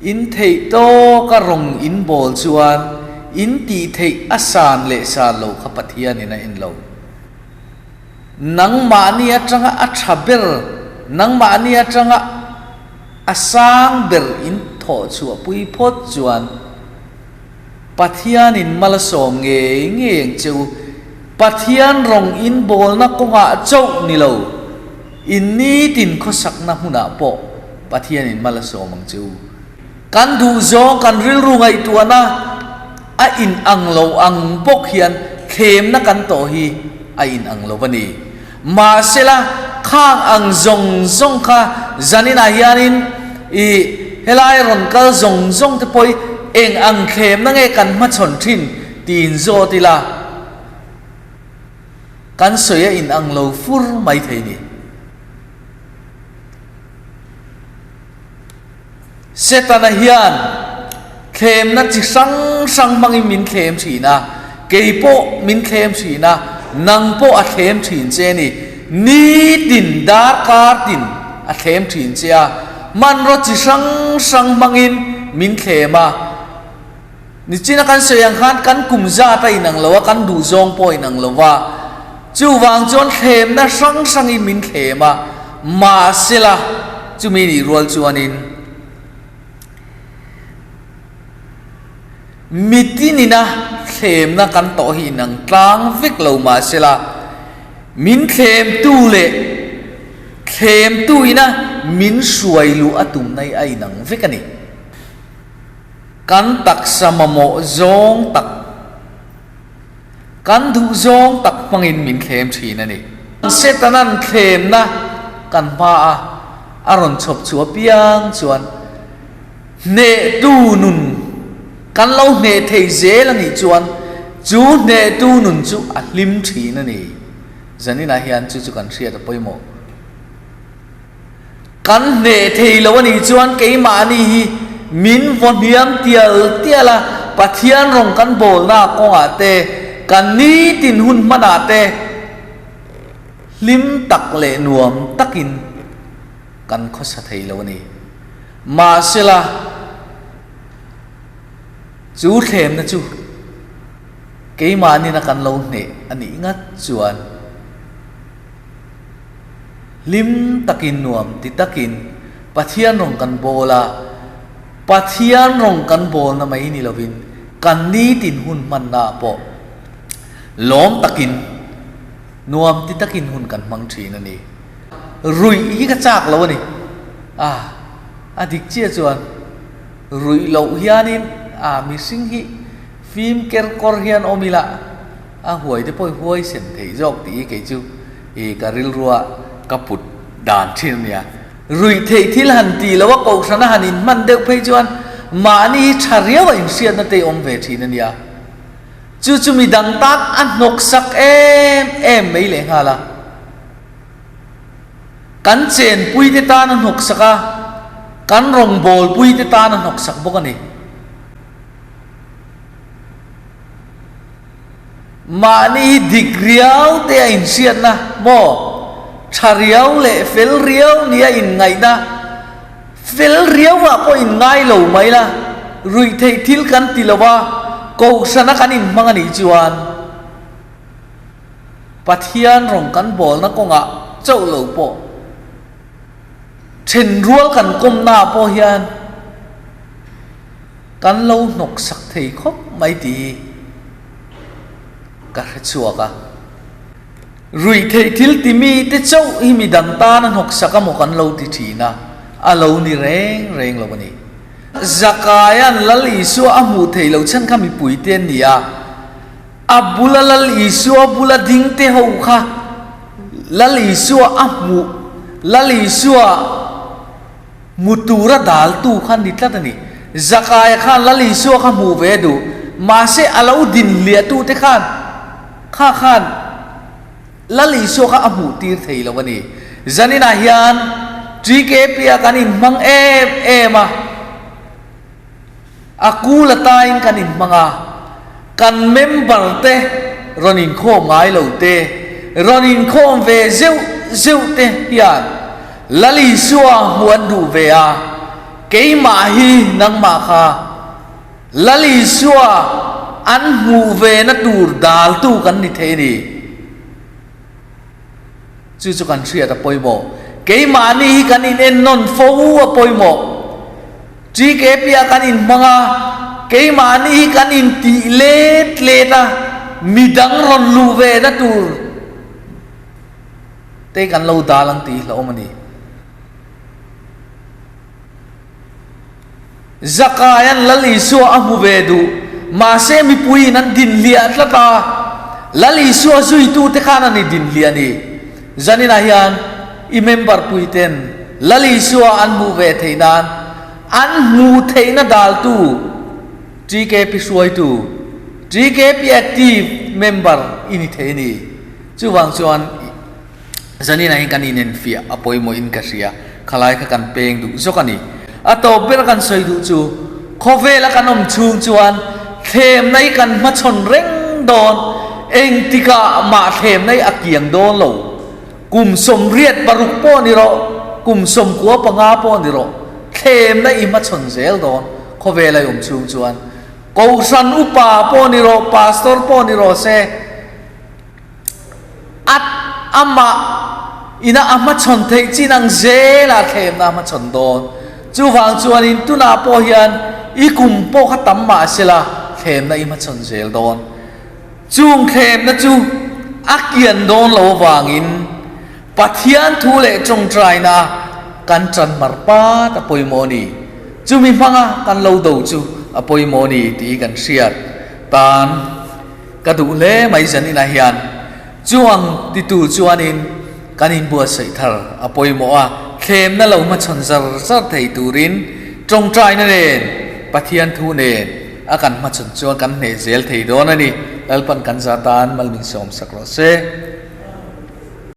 in thei to ka rong in bol chuan in ti thei asan le sa lo kha pathian ina in lo nang ma ni atanga athaber nang ma ni atanga asang ber in tho chu pui phot chuan pathian in malasom nge ngeng chu pathian rong in bol na ko nga chau ni lo in ni tin khosak na huna po pathian in malasom ang chu kan du zo kan ril ru ngai tuana a in ang lo ang pok hian khem na kan to hi a in ang lo bani ma sela khang ang zong zong kha zanina hianin i helai ron kal zong zong te poi eng ang khem na nge kan ma chon thin tin zo tila kan soya in ang lo fur mai thei ni setana hian khem na chi sang sang mangi min khem thina keipo min khem thina nang po a khem thin che ni tin dar kar tin a khem thin che a man ro chi sang sang mangin min khema ni china kan soyang khan kan kumza ta inang lowa kan du zong po inang lowa chu wang chon khem na sang sang in min khema ma sela chu mi ni rol chuanin mitinina khem na kan to hi nang tlang vik lo ma sela min khem tu le khem tu ina min suai lu atum nai ai nang vik ani kan tak samamo zong tak kan du zong tak pangin min khem thina ni setanan khem na kan pa a aron chop chua piang chuan ne tu nun kan lo ne thei ze la ni chuan chu ne tu nun chu a lim thina ni zanina hian chu kan thria ta poimo kan ne thei lo ni chuan ke ma ni hi min von hiam tiala pathian rong kan bol na ko ate kan ni tin hun mana te lim tak le nuam takin kan khosa thei lo ni ma sela chu thlem na chu ke ma ni na kan lo ne ani ngat chuan lim takin nuam ti takin pathian rong kan bola pathian rong kan bol na mai ni lovin kan ni tin hun man na po lom takin nuam ti takin hun kan mang thina ni rui hi ka chak lo ni adik chia chuan rui lo hianin mi sing hi phim ker kor hian omila huai te poi huai sen thei jok ti ke chu e karil ruwa kaput dan thin nia rui thei thil han ti lawa ko sana hanin man deuh phei chuan ma ni tharia wa in siat na te om ve thina nia chu chu mi dang tat an nok sak em mei le hala kan chen pui te ta na nok saka kan rong bol pui te ta na nok sak bokani ma ni digriau te in siat na mo thariau le fel riau nia in ngai na fel riau wa ko in ngai lo mai la rui thei thil kan tilawa ko sana kan in mangani chuan pathian rong kan bol na ko nga chau lo po chen rual kan kom na po hian kan lo nok sak thei khop mai ti ka chua ka rui thei thil ti mi te chau hi mi dang ta na nok saka mo kan lo ti thina a lo ni reng lo bani zakayan lal isu amu thei lo chan kha mi pui ten nia abula lal isu abula ding te ho kha lal isu amu lal isu mutura dal tu khan ni tlat ni zakaya khan lal isu kha mu ve du ma se alo din lia tu te khan khan lali so kha amu tir thei lo bani zanina hian trike pia kanin mang ema akula tain kanin manga kan member te ronin khom ngai lo te ronin khom ve zeu te hian lali so huan du ve a cái mà hi nang mà kha lali xua an mu về na tur dal tu kan ni the ni chu chu kan thria ta poi mo cái mà ni kan in en non fo a poi mo chi ke pia kan in manga cái mà ni kan in ti le ta mi dang ron lu về na tur te kan lo da lang ti lo mani zakayan lali su amu vedu ma se mi pui nan din lia tlata lali su zui tu te khana ni din lia ni zanina hian I member pui ten lali su an mu ve theinan an mu theina dal tu GKP suai tu GKP active member ini theini chu wang chuan zanina hin kan inen fia apoi mo in kasia khalai ka kan peng du zokani ato ber kan soi du chu khovela kanom chung chuan them nei kan ma chon reng don eng tika ma them nei akiang don lo kum som riat paruk po ni ro kum som kwa panga po ni ro them nei ma chon zel don khovela yom chung chuan ko san upa po ni ro pastor po ni ro se at ama ina ama chon thei chinang zela them na ma chon don chu wang chuan in tu na po hian I kum po khatam ma sila them na ima chon zel don chung them na chu akian don lo wangin pathian thu le chong trai na kan chan marpa ta poimoni chu mi manga kan lo do chu a poimoni ti kan siat tan ka du le mai zanina hian chuang ti tu chuanin kanin bua sai thar a poimo a them na lo ma chon zar zar thei turin trong trai na nen pathian thu nen akan ma chon chuan kan ne zel thei don ani lalpan kan zatan malming som sakro se